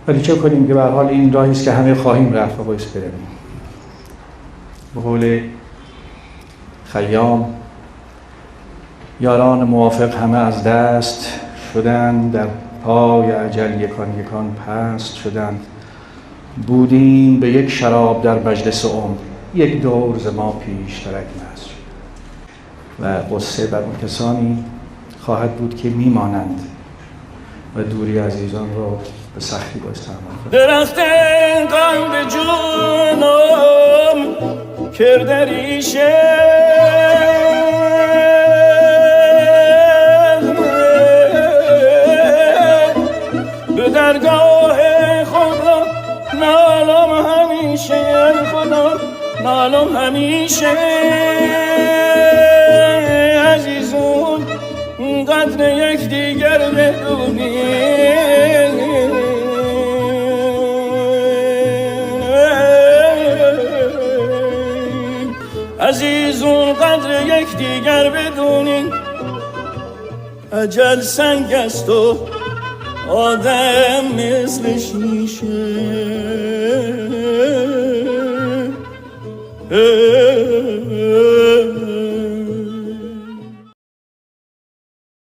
ولی چه کنیم که به هر حال این راهی است که همه خواهیم رفت و باید بریم. به قول خیام، یاران موافق همه از دست شدند، در پای اجل یکان یکان پست شدند. بودیم به یک شراب در مجلس عمر، یک دور ز ما پیشترک مست شد. و قصه بر اون کسانی خواهد بود که میمانند و دوری عزیزان رو به سختی باید تحمل کنند. درخت قلب جونم کرده ریشه، به درگاه خدا نالم همیشه، خدا نالم همیشه. عزیزون قدر یک دیگر بدونیم، عزیزون قدر یک دیگر بدونیم. اجل سنگ است و آدم مثل شیشه.